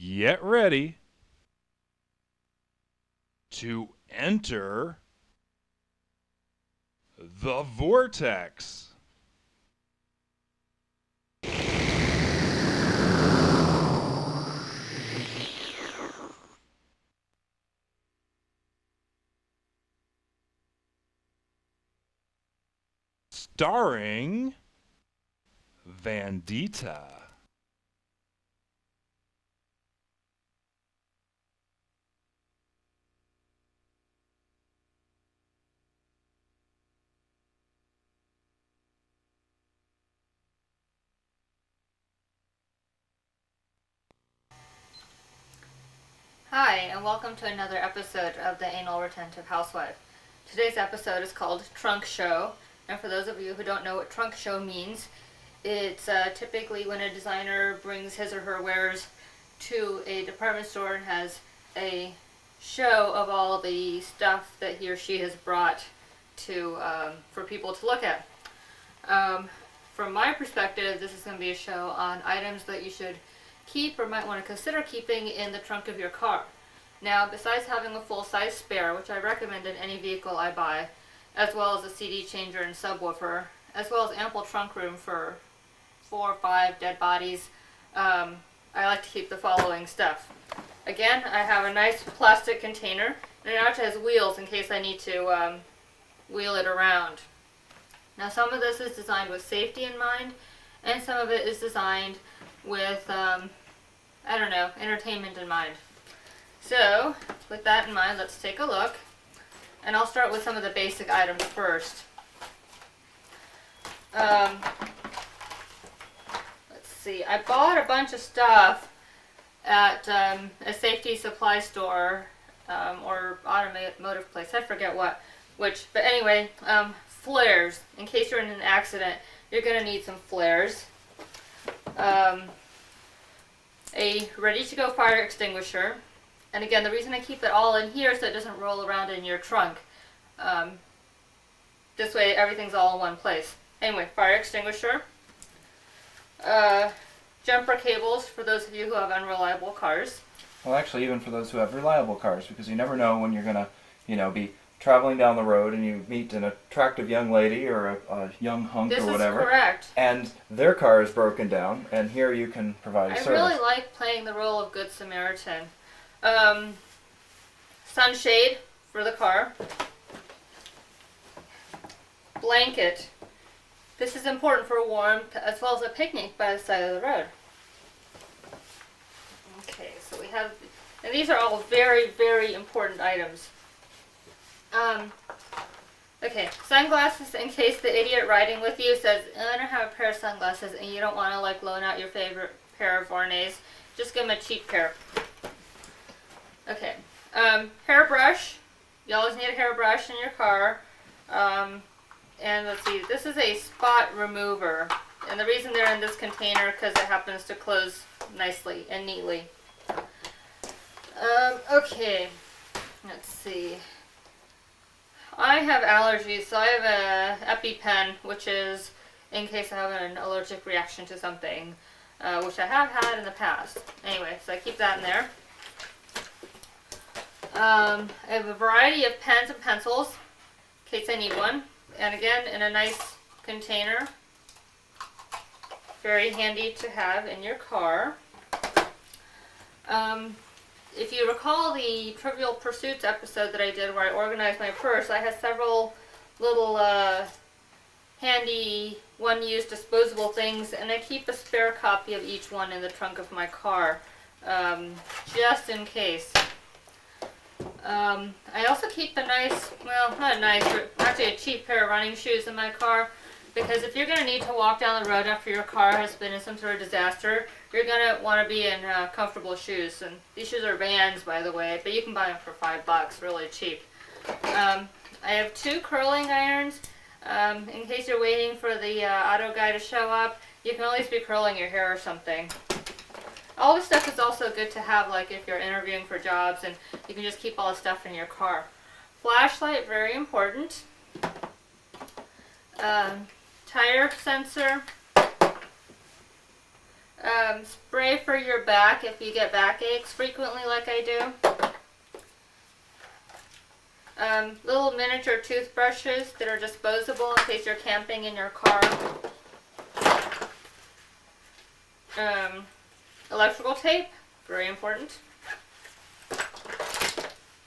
Get ready to enter the vortex. Starring Vandita. Hi, and welcome to another episode of the Anal Retentive Housewife. Today's episode is called Trunk Show, and for those of you who don't know what trunk show means, it's typically when a designer brings his or her wares to a department store and has a show of all the stuff that he or she has brought to for people to look at. From my perspective, this is going to be a show on items that you should keep or might want to consider keeping in the trunk of your car. Now, besides having a full-size spare, which I recommend in any vehicle I buy, as well as a CD changer and subwoofer, as well as ample trunk room for 4 or 5 dead bodies, I like to keep the following stuff. Again, I have a nice plastic container, and it actually has wheels in case I need to wheel it around. Now, some of this is designed with safety in mind, and some of it is designed with entertainment in mind. So, with that in mind, let's take a look. And I'll start with some of the basic items first. Let's see, I bought a bunch of stuff at a safety supply store or automotive place, I forget which, but anyway, flares. In case you're in an accident, you're going to need some flares. A ready-to-go fire extinguisher, and again, the reason I keep it all in here is so it doesn't roll around in your trunk. This way everything's all in one place. Anyway, fire extinguisher, jumper cables for those of you who have unreliable cars. Well, actually, even for those who have reliable cars, because you never know when you're going to, be traveling down the road and you meet an attractive young lady or a young hunk This or whatever. This is correct. And their car is broken down, and here you can provide a service. I really like playing the role of Good Samaritan. Sunshade for the car. Blanket. This is important for warmth as well as a picnic by the side of the road. Okay, so we have, and these are all very, very important items. Okay, sunglasses in case the idiot riding with you says, I don't have a pair of sunglasses, and you don't want to loan out your favorite pair of Vornays. Just give them a cheap pair. Okay, hairbrush. You always need a hairbrush in your car. And let's see, this is a spot remover. And the reason they're in this container because it happens to close nicely and neatly. Okay, let's see. I have allergies, so I have a EpiPen, which is in case I have an allergic reaction to something, which I have had in the past. Anyway, so I keep that in there. I have a variety of pens and pencils, in case I need one. And again, in a nice container. Very handy to have in your car. If you recall the Trivial Pursuits episode that I did where I organized my purse, I had several little handy one-use disposable things, and I keep a spare copy of each one in the trunk of my car, just in case. I also keep the nice, well, not nice, but actually a cheap pair of running shoes in my car, because if you're going to need to walk down the road after your car has been in some sort of disaster, you're going to want to be in comfortable shoes. And these shoes are Vans, by the way, but you can buy them for $5, really cheap. I have 2 curling irons. In case you're waiting for the auto guy to show up, you can always be curling your hair or something. All this stuff is also good to have, like if you're interviewing for jobs, and you can just keep all the stuff in your car. Flashlight, very important. Tire sensor. Spray for your back if you get backaches frequently like I do. Little miniature toothbrushes that are disposable in case you're camping in your car. Electrical tape, very important.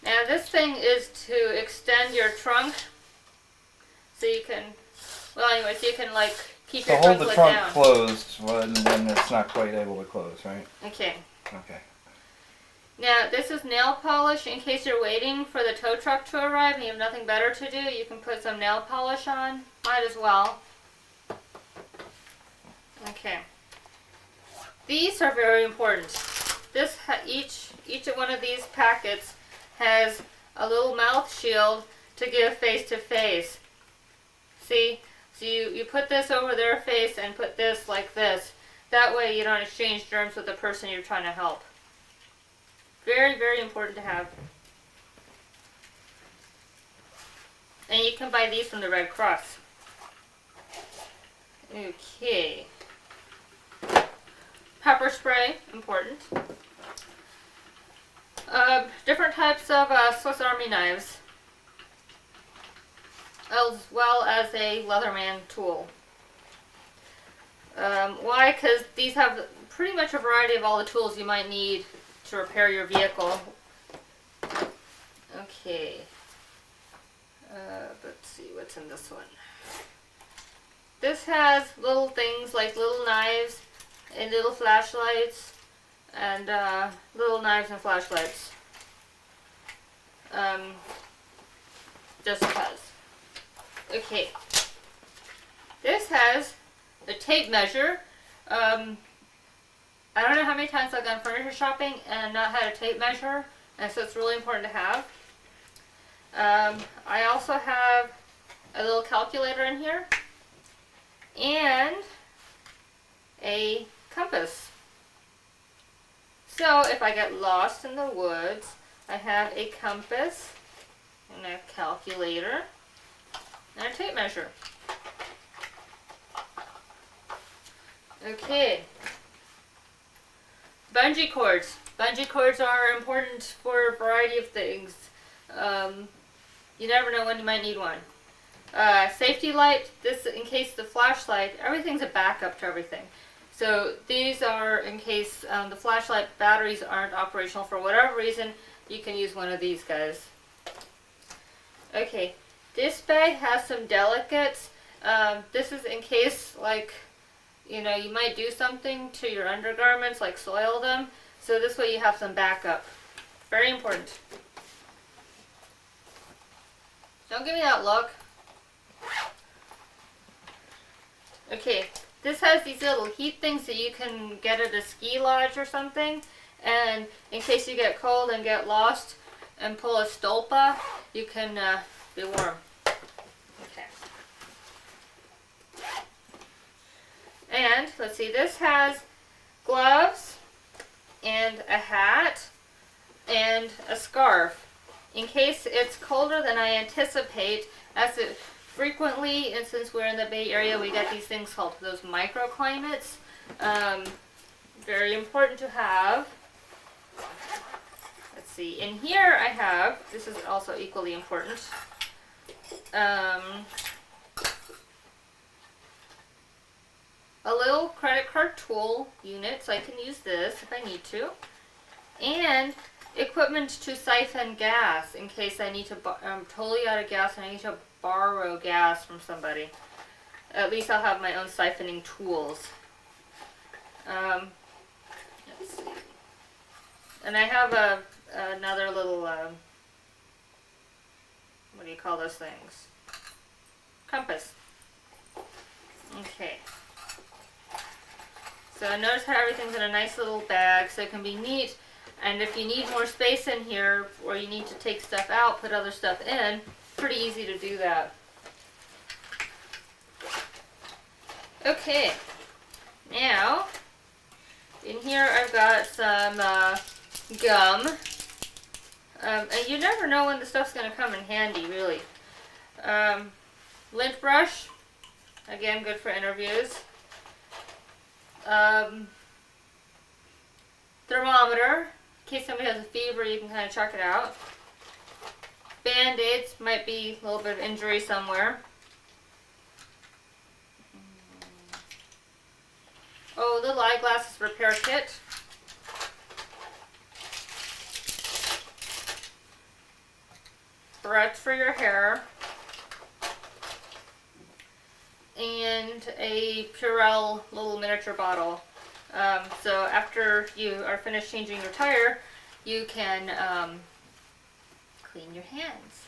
Now this thing is to extend your trunk so you can, well anyway, so you can like keep your hold trunk the let trunk down. closed when it's not quite able to close, right? Okay. Okay. Now this is nail polish in case you're waiting for the tow truck to arrive and you have nothing better to do. You can put some nail polish on. Might as well. Okay. These are very important. This each one of these packets has a little mouth shield to give face to face. See? So you put this over their face and put this like this. That way you don't exchange germs with the person you're trying to help. Very, very important to have. And you can buy these from the Red Cross. Okay. Pepper spray, important. Different types of Swiss Army knives, as well as a Leatherman tool. Why? Because these have pretty much a variety of all the tools you might need to repair your vehicle. Okay. Let's see what's in this one. This has little things like little knives and little flashlights and little knives and flashlights. Just because. Okay. This has the tape measure. I don't know how many times I've gone furniture shopping and not had a tape measure, and so it's really important to have. I also have a little calculator in here and a compass. So if I get lost in the woods, I have a compass and a calculator and a tape measure. Okay. Bungee cords. Bungee cords are important for a variety of things. You never know when you might need one. Safety light, this in case the flashlight, everything's a backup to everything. So these are in case the flashlight batteries aren't operational for whatever reason, you can use one of these guys. Okay, this bag has some delicates. This is in case, like, you know, you might do something to your undergarments, like soil them. So this way you have some backup. Very important. Don't give me that look. Okay, this has these little heat things that you can get at a ski lodge or something. And in case you get cold and get lost and pull a stolpa, you can be warm. Okay. And let's see, this has gloves and a hat and a scarf. In case it's colder than I anticipate, as it frequently, and since we're in the Bay Area, we get these things called those microclimates. Very important to have. Let's see, in here I have, this is also equally important, a little credit card tool unit, so I can use this if I need to, and equipment to siphon gas in case I need to, I'm totally out of gas and I need to borrow gas from somebody. At least I'll have my own siphoning tools. Let's see. And I have another little, what do you call those things? Compass. Okay. So notice how everything's in a nice little bag, so it can be neat. And if you need more space in here, or you need to take stuff out, put other stuff in, pretty easy to do that. Okay, now, in here I've got some gum. And you never know when the stuff's going to come in handy, really. Lint brush, again, good for interviews. thermometer, in case somebody has a fever, you can kind of check it out. Band-aids, might be a little bit of injury somewhere. Oh, little eyeglasses repair kit. Barrettes for your hair. And a Purell little miniature bottle. So after you are finished changing your tire, you can clean your hands.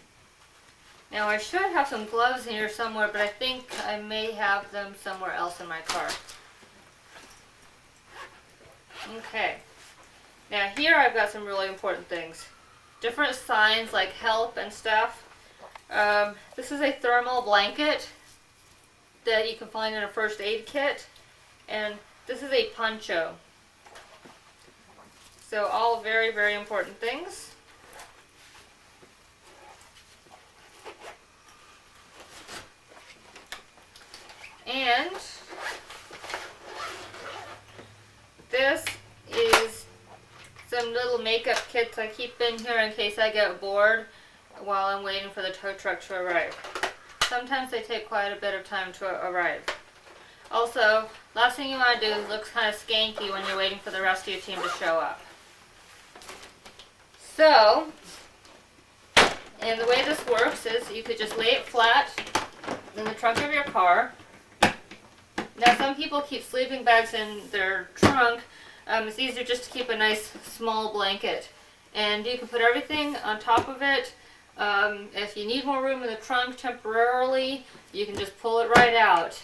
Now I should have some gloves in here somewhere, but I think I may have them somewhere else in my car. Okay. Now here I've got some really important things. Different signs like help and stuff. This is a thermal blanket that you can find in a first aid kit. And this is a poncho. So all very, very important things. And this is some little makeup kits I keep in here in case I get bored while I'm waiting for the tow truck to arrive. Sometimes they take quite a bit of time to arrive. Also, last thing you want to do is look kind of skanky when you're waiting for the rest of your team to show up. So, and the way this works is you could just lay it flat in the trunk of your car. Now some people keep sleeping bags in their trunk. It's easier just to keep a nice small blanket. And you can put everything on top of it. If you need more room in the trunk temporarily, you can just pull it right out.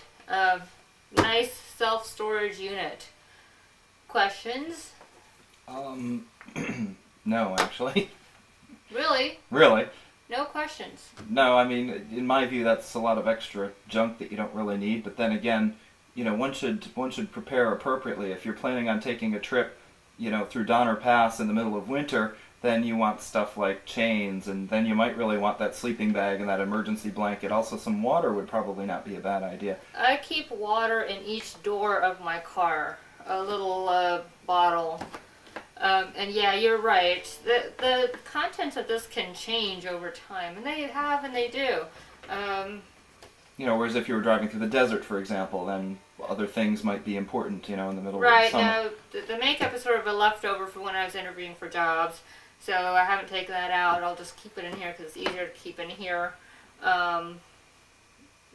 Nice self-storage unit. Questions? No, actually. Really? Really? No questions. No, I mean, in my view, that's a lot of extra junk that you don't really need. But then again, you know, one should prepare appropriately. If you're planning on taking a trip, you know, through Donner Pass in the middle of winter, then you want stuff like chains, and then you might really want that sleeping bag and that emergency blanket. Also, some water would probably not be a bad idea. I keep water in each door of my car, a little bottle. And yeah, you're right. The contents of this can change over time, and they have, and they do. You know, whereas if you were driving through the desert, for example, then other things might be important, you know, in the middle of the Right, summer. now the makeup is sort of a leftover from when I was interviewing for jobs, so I haven't taken that out. I'll just keep it in here because it's easier to keep in here. You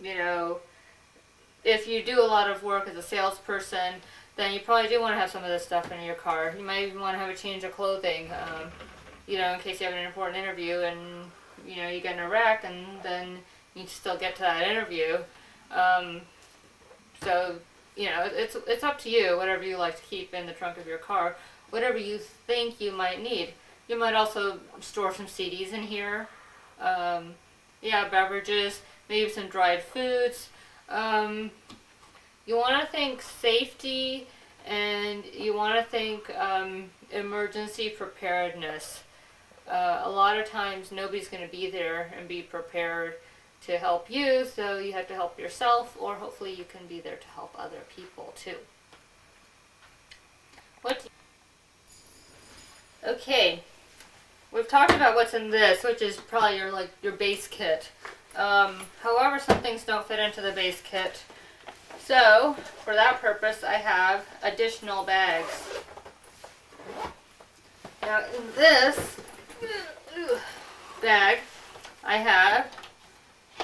know, if you do a lot of work as a salesperson, then you probably do want to have some of this stuff in your car. You might even want to have a change of clothing, you know, in case you have an important interview and, you know, you get in a wreck and then you still get to that interview. So, you know, it's up to you, whatever you like to keep in the trunk of your car, whatever you think you might need. You might also store some CDs in here. Yeah, beverages, maybe some dried foods. You want to think safety, and you want to think emergency preparedness. A lot of times nobody's going to be there and be prepared to help you, so you have to help yourself, or hopefully you can be there to help other people too. Okay, we've talked about what's in this, which is probably your base kit. However, some things don't fit into the base kit. So, for that purpose, I have additional bags. Now, in this bag, I have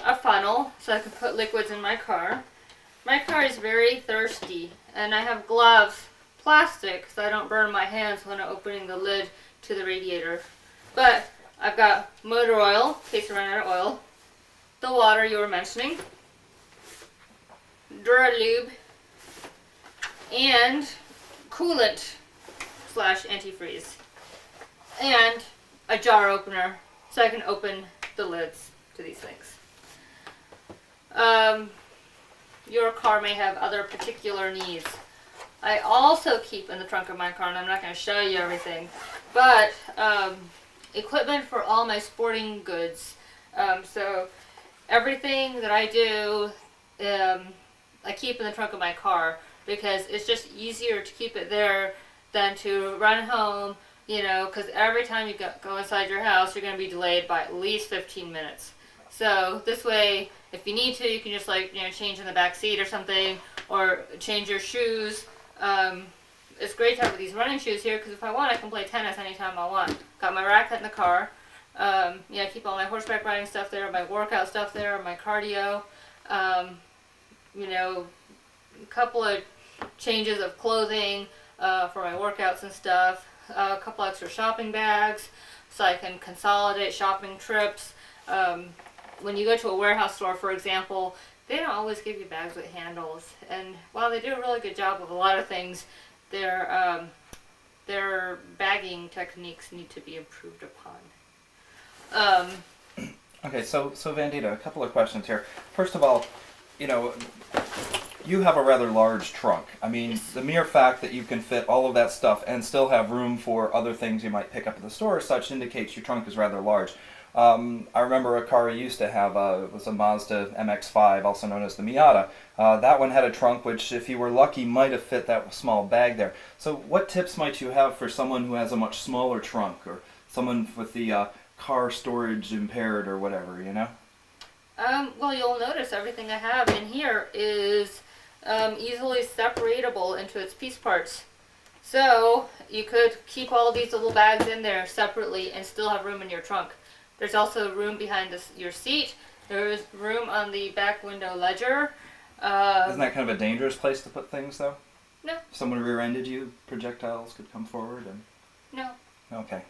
a funnel so I can put liquids in my car. My car is very thirsty, and I have gloves, plastic, so I don't burn my hands when I'm opening the lid to the radiator. But I've got motor oil, in case I run out of oil, the water you were mentioning, Duralube, and coolant / antifreeze, and a jar opener so I can open the lids to these things. Your car may have other particular needs. I also keep in the trunk of my car, and I'm not going to show you everything, but equipment for all my sporting goods. So everything that I do, I keep in the trunk of my car because it's just easier to keep it there than to run home, because every time you go inside your house, you're going to be delayed by at least 15 minutes. So this way, if you need to, you can just change in the back seat or something, or change your shoes. It's great to have these running shoes here because if I want, I can play tennis anytime I want. Got my racket in the car. I keep all my horseback riding stuff there, my workout stuff there, my cardio. A couple of changes of clothing for my workouts and stuff. A couple extra shopping bags so I can consolidate shopping trips. When you go to a warehouse store, for example, they don't always give you bags with handles. And while they do a really good job with a lot of things, their bagging techniques need to be improved upon. Okay, so Vandita, a couple of questions here. First of all, you have a rather large trunk. I mean, Yes. the mere fact that you can fit all of that stuff and still have room for other things you might pick up at the store as such indicates your trunk is rather large. I remember a car I used to have, it was a Mazda MX-5, also known as the Miata. That one had a trunk which, if you were lucky, might have fit that small bag there. So what tips might you have for someone who has a much smaller trunk, or someone with the car storage impaired or whatever, Well, you'll notice everything I have in here is easily separatable into its piece parts. So you could keep all these little bags in there separately and still have room in your trunk. There's also room behind your seat. There's room on the back window ledger. Isn't that kind of a dangerous place to put things, though? No. If someone rear-ended you, projectiles could come forward and... No. Okay.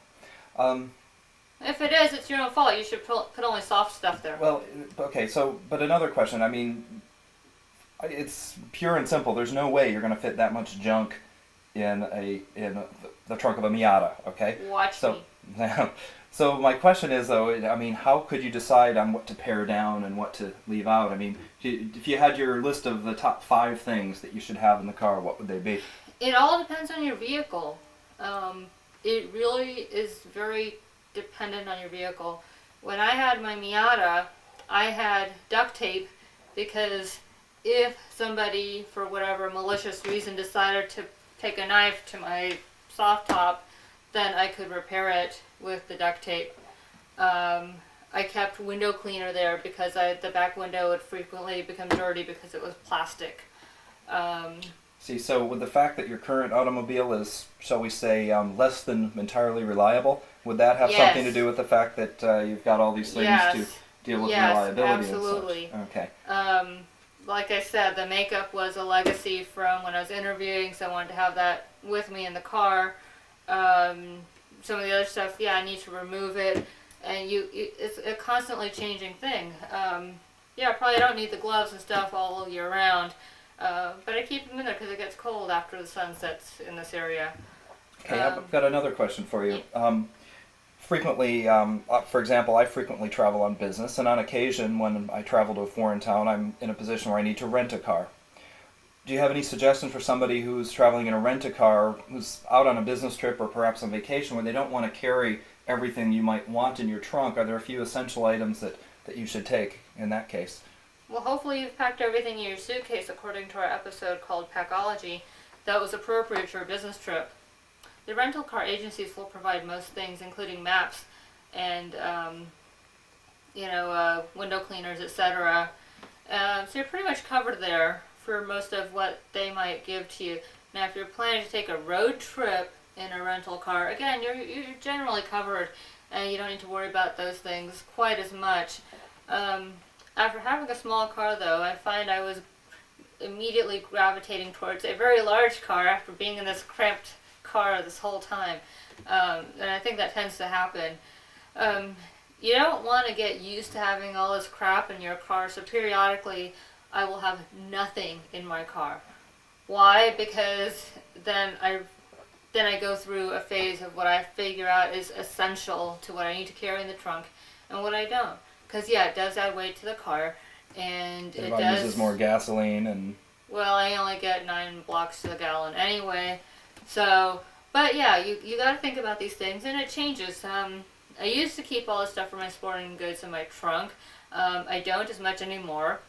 If it is, it's your own fault. You should put only soft stuff there. Well, okay, but another question. I mean, it's pure and simple. There's no way you're going to fit that much junk in the trunk of a Miata, okay? Watch me. So my question is, though, I mean, how could you decide on what to pare down and what to leave out? I mean, if you had your list of the top 5 things that you should have in the car, what would they be? It all depends on your vehicle. It really is very dependent on your vehicle. When I had my Miata, I had duct tape because if somebody, for whatever malicious reason, decided to take a knife to my soft top, then I could repair it with the duct tape. I kept window cleaner there because the back window would frequently become dirty because it was plastic. See, so with the fact that your current automobile is, shall we say, less than entirely reliable, would that have Yes. something to do with the fact that you've got all these things Yes. to deal with Yes, reliability absolutely. and such? Okay. Like I said, the makeup was a legacy from when I was interviewing, so I wanted to have that with me in the car. Some of the other stuff, I need to remove it, and it's a constantly changing thing. Probably don't need the gloves and stuff all year round, but I keep them in there because it gets cold after the sun sets in this area. Okay, I've got another question for you. Frequently, for example, I frequently travel on business, and on occasion when I travel to a foreign town, I'm in a position where I need to rent a car. Do you have any suggestions for somebody who's traveling in a rent-a-car, who's out on a business trip or perhaps on vacation, where they don't want to carry everything you might want in your trunk? Are there a few essential items that you should take in that case? Well, hopefully you've packed everything in your suitcase according to our episode called Packology that was appropriate for a business trip. The rental car agencies will provide most things, including maps and, window cleaners, etc. So you're pretty much covered there for most of what they might give to you. Now, if you're planning to take a road trip in a rental car, again, you're generally covered, and you don't need to worry about those things quite as much. After having a small car, though, I find I was immediately gravitating towards a very large car after being in this cramped car this whole time, and I think that tends to happen. You don't want to get used to having all this crap in your car, so periodically I will have nothing in my car. Why? Because then I go through a phase of what I figure out is essential to what I need to carry in the trunk and what I don't. Because it does add weight to the car, and it uses more gasoline and... Well, I only get 9 blocks to the gallon anyway. So, but you got to think about these things, and it changes. I used to keep all the stuff for my sporting goods in my trunk. I don't as much anymore.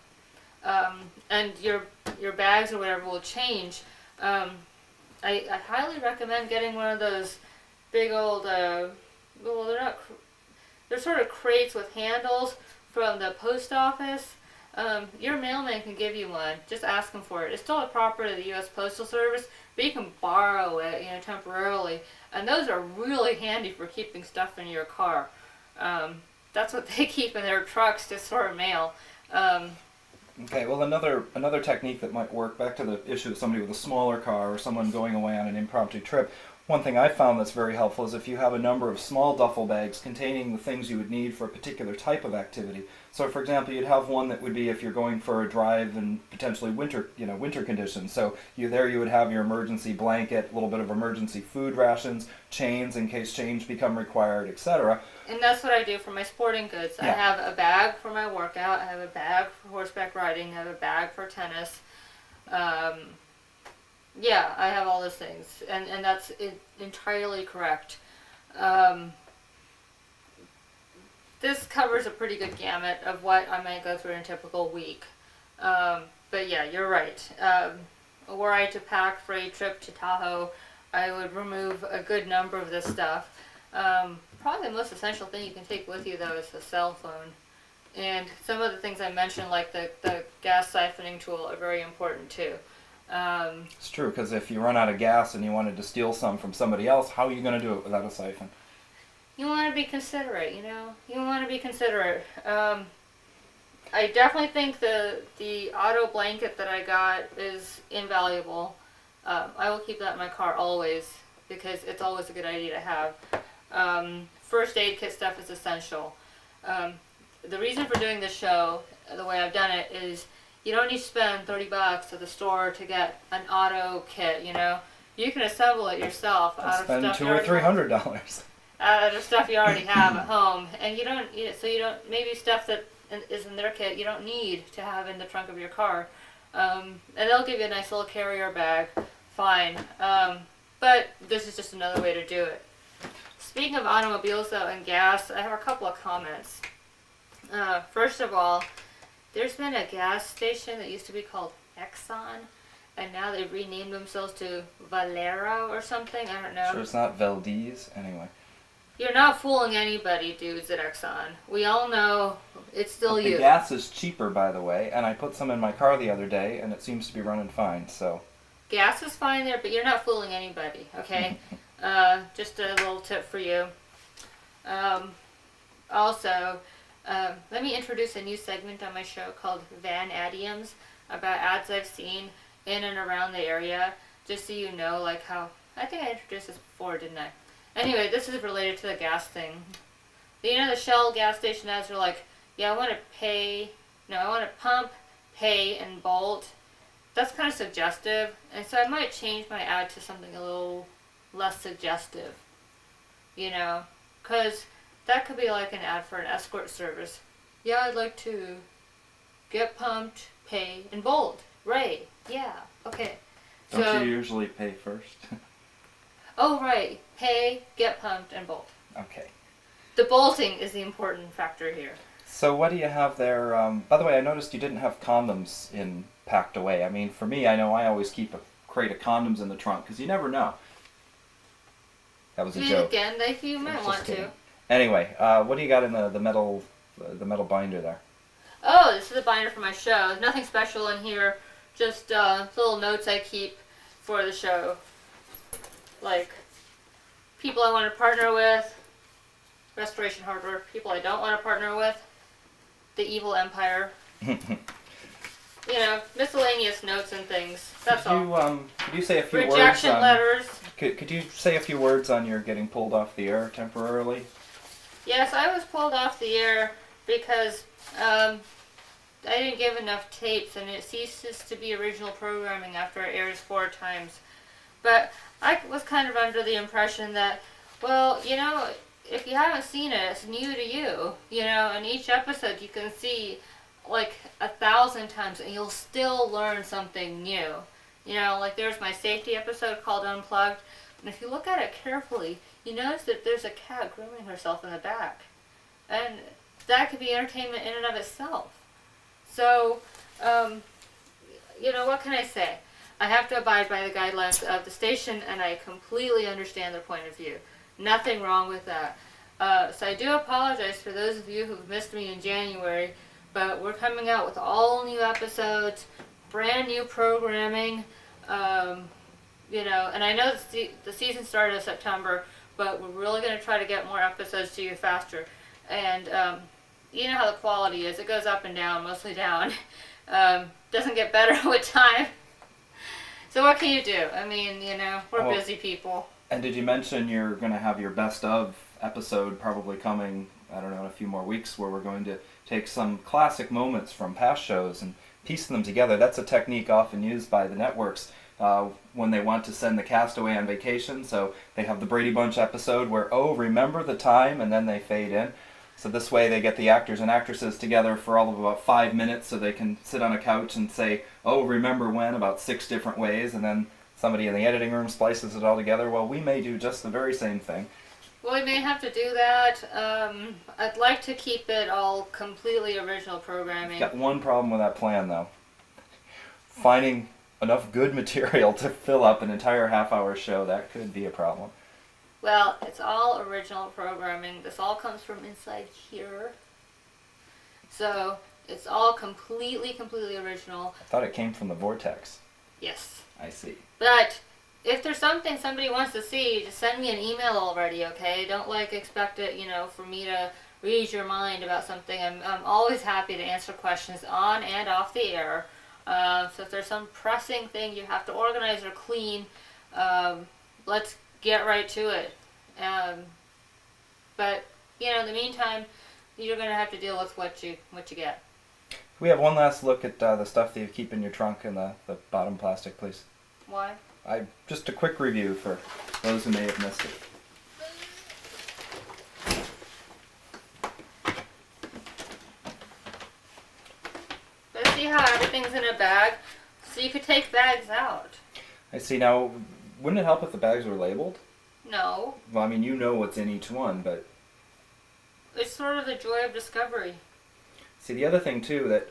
And your bags or whatever will change. I highly recommend getting one of those big old, well, they're sort of crates with handles from the post office. Your mailman can give you one. Just ask him for it. It's still a property of the U.S. Postal Service, but you can borrow it, temporarily. And those are really handy for keeping stuff in your car. That's what they keep in their trucks to store mail. Okay, well, another technique that might work, back to the issue of somebody with a smaller car or someone going away on an impromptu trip, one thing I found that's very helpful is if you have a number of small duffel bags containing the things you would need for a particular type of activity. So, for example, you'd have one that would be if you're going for a drive in potentially winter conditions. So you would have your emergency blanket, a little bit of emergency food rations, chains in case change become required, etc. And that's what I do for my sporting goods. Yeah. I have a bag for my workout. I have a bag for horseback riding. I have a bag for tennis. Yeah, I have all those things, and that's entirely correct. This covers a pretty good gamut of what I might go through in a typical week. But yeah, you're right. Were I to pack for a trip to Tahoe, I would remove a good number of this stuff. Probably the most essential thing you can take with you, though, is a cell phone. And some of the things I mentioned, like the gas siphoning tool, are very important too. It's true, because if you run out of gas and you wanted to steal some from somebody else, how are you going to do it without a siphon? You want to be considerate, You want to be considerate. I definitely think the auto blanket that I got is invaluable. I will keep that in my car always, because it's always a good idea to have. First aid kit stuff is essential. The reason for doing this show, the way I've done it, is you don't need to spend $30 at the store to get an auto kit, You can assemble it yourself out of Spend stuff $200 or $300. out of stuff you already have at home, and you don't maybe stuff that is in their kit you don't need to have in the trunk of your car, and they'll give you a nice little carrier bag, fine, but this is just another way to do it. Speaking of automobiles though and gas, I have a couple of comments. First of all, there's been a gas station that used to be called Exxon, and now they've renamed themselves to Valero or something. I don't know. Sure, it's not Valdez anyway. You're not fooling anybody, dudes at Exxon. We all know it's still The you. gas is cheaper, by the way, and I put some in my car the other day, and it seems to be running fine. So Gas is fine there, but you're not fooling anybody, okay? Just a little tip for you. Also, let me introduce a new segment on my show called Van Adiems, about ads I've seen in and around the area, just so you know, like how, I think I introduced this before, didn't I? Anyway, this is related to the gas thing. The Shell gas station ads are like, yeah, I want to pump, pay, and bolt. That's kind of suggestive, and so I might change my ad to something a little less suggestive, because that could be like an ad for an escort service. Yeah, I'd like to get pumped, pay, and bolt. Right, yeah, okay. don't you usually pay first? Oh, right. Pay, get pumped, and bolt. Okay. The bolting is the important factor here. So what do you have there? By the way, I noticed you didn't have condoms packed away. I mean, for me, I know I always keep a crate of condoms in the trunk, because you never know. That was a joke. Again, you might want to. Anyway, what do you got in the metal binder there? Oh, this is a binder for my show. There's nothing special in here. Just little notes I keep for the show. Like, people I want to partner with, Restoration Hardware, people I don't want to partner with, the Evil Empire. Miscellaneous notes and things. That's all. Could you say a few words? Rejection letters. Could you say a few words on your getting pulled off the air temporarily? Yes, I was pulled off the air because I didn't give enough tapes, and it ceases to be original programming after it airs 4 times. But I was kind of under the impression that, well, if you haven't seen it, it's new to you. In each episode you can see like 1,000 times and you'll still learn something new. Like there's my safety episode called Unplugged, and if you look at it carefully, you notice that there's a cat grooming herself in the back. And that could be entertainment in and of itself. So, what can I say? I have to abide by the guidelines of the station, and I completely understand their point of view. Nothing wrong with that. So I do apologize for those of you who've missed me in January, but we're coming out with all new episodes, brand new programming, and I know the season started in September, but we're really going to try to get more episodes to you faster. And you know how the quality is. It goes up and down, mostly down. Doesn't get better with time. So what can you do? I mean, we're busy people. And did you mention you're going to have your best of episode probably coming, I don't know, in a few more weeks, where we're going to take some classic moments from past shows and piece them together. That's a technique often used by the networks when they want to send the cast away on vacation. So they have the Brady Bunch episode where, remember the time, and then they fade in. So this way they get the actors and actresses together for all of about 5 minutes so they can sit on a couch and say, remember when, about 6 different ways, and then somebody in the editing room splices it all together. Well, we may do just the very same thing. Well, we may have to do that. I'd like to keep it all completely original programming. Got one problem with that plan, though. Finding enough good material to fill up an entire half-hour show, that could be a problem. Well, it's all original programming. This all comes from inside here. So, it's all completely original. I thought it came from the Vortex. Yes. I see. But if there's something somebody wants to see, just send me an email already, okay? Don't expect it, for me to read your mind about something. I'm always happy to answer questions on and off the air. So if there's some pressing thing you have to organize or clean, let's get right to it. But in the meantime, you're gonna have to deal with what you get. We have one last look at the stuff that you keep in your trunk in the bottom plastic, please. Why? Just a quick review for those who may have missed it. But see how everything's in a bag? So you could take bags out. I see. Now, wouldn't it help if the bags were labeled? No. Well, I mean, you know what's in each one, but... It's sort of the joy of discovery. See, the other thing, too,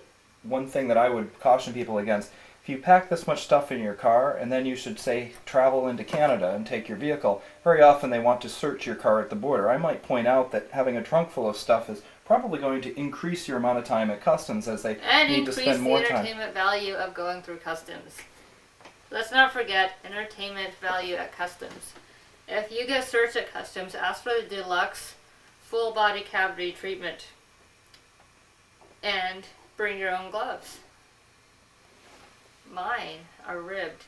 one thing that I would caution people against, if you pack this much stuff in your car and then you should, say, travel into Canada and take your vehicle, very often they want to search your car at the border. I might point out that having a trunk full of stuff is probably going to increase your amount of time at customs as they need to spend more time. And increase the entertainment value of going through customs. Let's not forget entertainment value at customs. If you get searched at customs, ask for the deluxe full body cavity treatment and bring your own gloves. Mine are ribbed.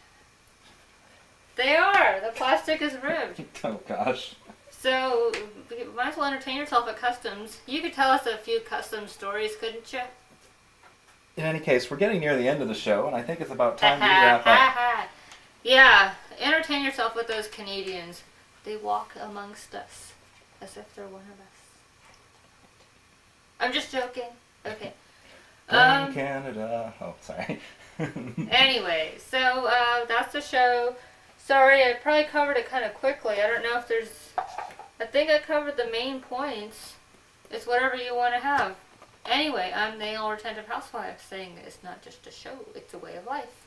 They are! The plastic is ribbed. Oh gosh. So, you might as well entertain yourself at customs. You could tell us a few customs stories, couldn't you? In any case, we're getting near the end of the show, and I think it's about time to wrap up. Yeah, entertain yourself with those Canadians. They walk amongst us as if they're one of us. I'm just joking. Okay. From Canada. Oh, sorry. Anyway, so that's the show. Sorry, I probably covered it kind of quickly. I don't know if there's... I think I covered the main points. It's whatever you want to have. Anyway, I'm the Anal Retentive Housewife saying it's not just a show, it's a way of life.